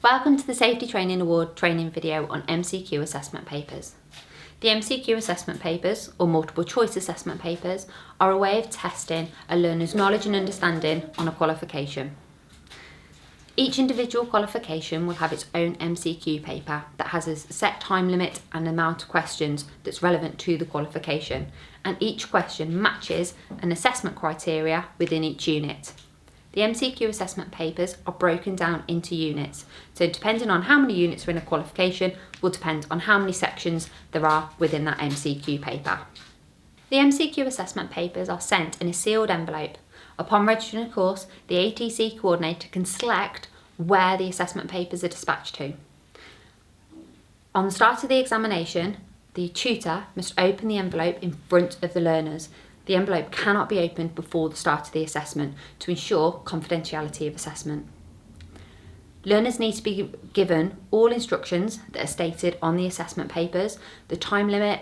Welcome to the Safety Training Award training video on MCQ assessment papers. The MCQ assessment papers, or multiple choice assessment papers, are a way of testing a learner's knowledge and understanding on a qualification. Each individual qualification will have its own MCQ paper that has a set time limit and amount of questions that's relevant to the qualification, and each question matches an assessment criteria within each unit. The MCQ assessment papers are broken down into units, so depending on how many units are in a qualification will depend on how many sections there are within that MCQ paper. The MCQ assessment papers are sent in a sealed envelope. Upon registering a course, the ATC coordinator can select where the assessment papers are dispatched to. On the start of the examination, the tutor must open the envelope in front of the learners. The envelope cannot be opened before the start of the assessment to ensure confidentiality of assessment. Learners need to be given all instructions that are stated on the assessment papers, the time limit,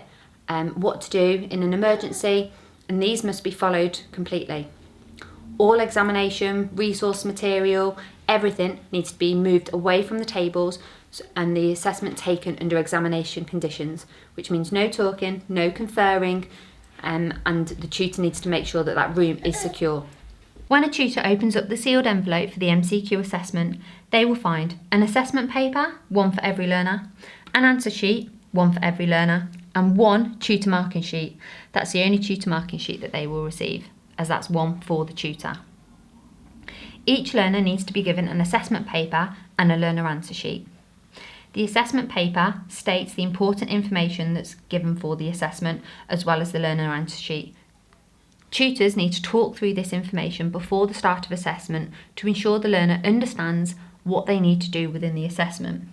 what to do in an emergency, and these must be followed completely. All examination, resource material, everything needs to be moved away from the tables and the assessment taken under examination conditions, which means no talking, no conferring, and the tutor needs to make sure that that room is secure. When a tutor opens up the sealed envelope for the MCQ assessment, they will find an assessment paper, one for every learner, an answer sheet, one for every learner, and one tutor marking sheet. That's the only tutor marking sheet that they will receive, as that's one for the tutor. Each learner needs to be given an assessment paper and a learner answer sheet. The assessment paper states the important information that's given for the assessment, as well as the learner answer sheet. Tutors need to talk through this information before the start of assessment to ensure the learner understands what they need to do within the assessment.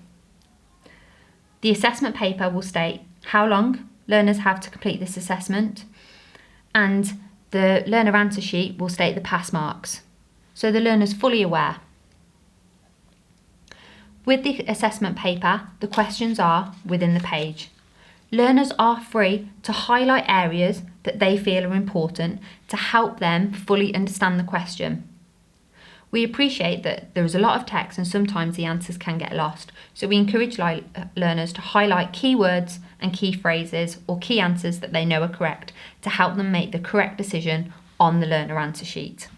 The assessment paper will state how long learners have to complete this assessment, and the learner answer sheet will state the pass marks, so the learner's fully aware. With the assessment paper, the questions are within the page. Learners are free to highlight areas that they feel are important to help them fully understand the question. We appreciate that there is a lot of text and sometimes the answers can get lost, so we encourage learners to highlight keywords and key phrases or key answers that they know are correct to help them make the correct decision on the learner answer sheet.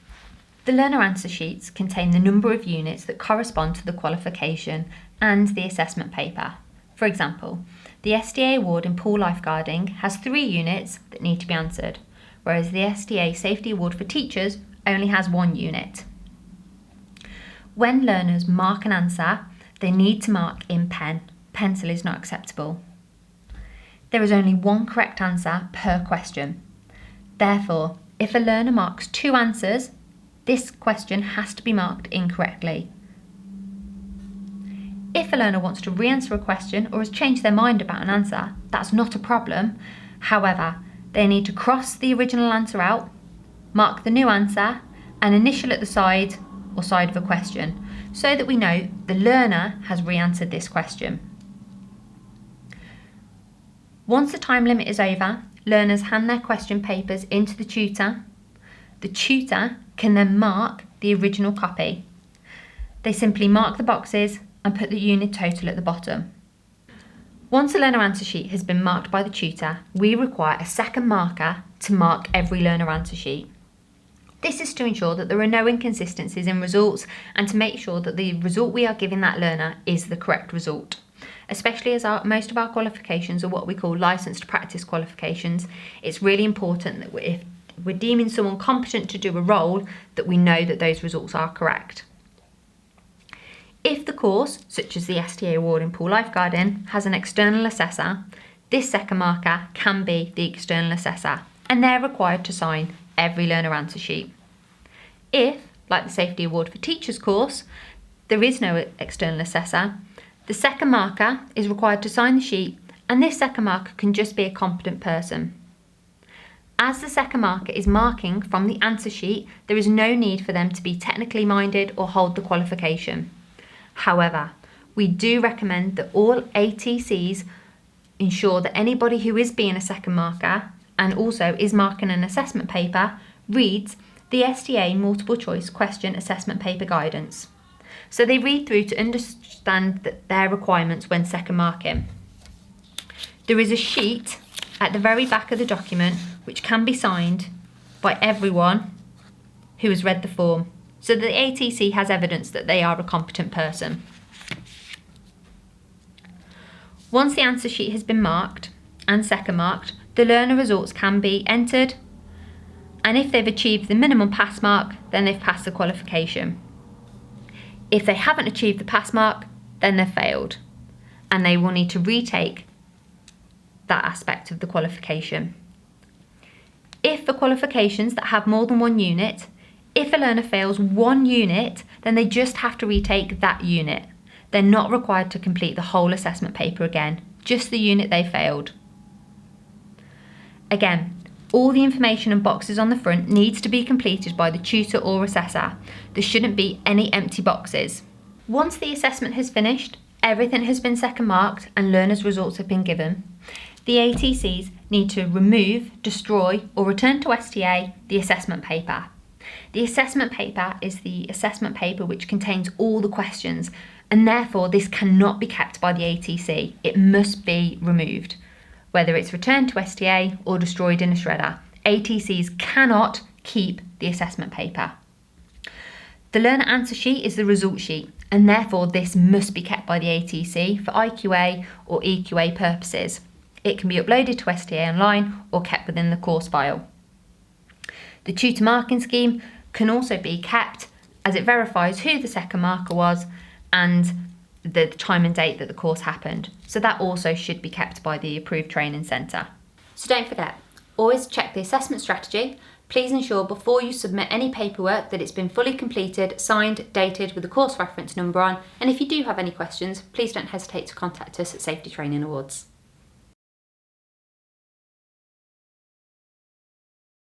The learner answer sheets contain the number of units that correspond to the qualification and the assessment paper. For example, the SDA award in pool lifeguarding has 3 units that need to be answered, whereas the SDA safety award for teachers only has 1 unit. When learners mark an answer, they need to mark in pen. Pencil is not acceptable. There is only 1 correct answer per question. Therefore, if a learner marks 2 answers, this question has to be marked incorrectly. If a learner wants to re-answer a question or has changed their mind about an answer, that's not a problem. However, they need to cross the original answer out, mark the new answer, and initial at the side or side of a question, so that we know the learner has re-answered this question. Once the time limit is over, learners hand their question papers into the tutor. The tutor can then mark the original copy. They simply mark the boxes and put the unit total at the bottom. Once a learner answer sheet has been marked by the tutor, we require a second marker to mark every learner answer sheet. This is to ensure that there are no inconsistencies in results and to make sure that the result we are giving that learner is the correct result. Especially as most of our qualifications are what we call licensed practice qualifications, it's really important that if we're deeming someone competent to do a role, that we know that those results are correct. If the course, such as the STA award in pool lifeguarding, has an external assessor, this second marker can be the external assessor, and they're required to sign every learner answer sheet. If, like the safety award for teachers course, there is no external assessor, the second marker is required to sign the sheet, and this second marker can just be a competent person. As the second marker is marking from the answer sheet, there is no need for them to be technically minded or hold the qualification. However, we do recommend that all ATCs ensure that anybody who is being a second marker and also is marking an assessment paper reads the STA multiple choice question assessment paper guidance. So they read through to understand their requirements when second marking. There is a sheet at the very back of the document which can be signed by everyone who has read the form, so that the ATC has evidence that they are a competent person. Once the answer sheet has been marked and second marked, the learner results can be entered, and if they've achieved the minimum pass mark, then they've passed the qualification. If they haven't achieved the pass mark, then they've failed, and they will need to retake that aspect of the qualification. If for qualifications that have more than one unit, if a learner fails one unit, then they just have to retake that unit. They're not required to complete the whole assessment paper again, just the unit they failed. Again, all the information and boxes on the front needs to be completed by the tutor or assessor. There shouldn't be any empty boxes. Once the assessment has finished, everything has been second marked and learners' results have been given, the ATCs need to remove, destroy or return to STA the assessment paper. The assessment paper is the assessment paper which contains all the questions, and therefore this cannot be kept by the ATC. It must be removed. Whether it's returned to STA or destroyed in a shredder, ATCs cannot keep the assessment paper. The learner answer sheet is the result sheet, and therefore this must be kept by the ATC for IQA or EQA purposes. It can be uploaded to STA online or kept within the course file. The tutor marking scheme can also be kept, as it verifies who the second marker was and the time and date that the course happened. So that also should be kept by the approved training centre. So don't forget, always check the assessment strategy. Please ensure before you submit any paperwork that it's been fully completed, signed, dated with the course reference number on, and if you do have any questions, please don't hesitate to contact us at Safety Training Awards.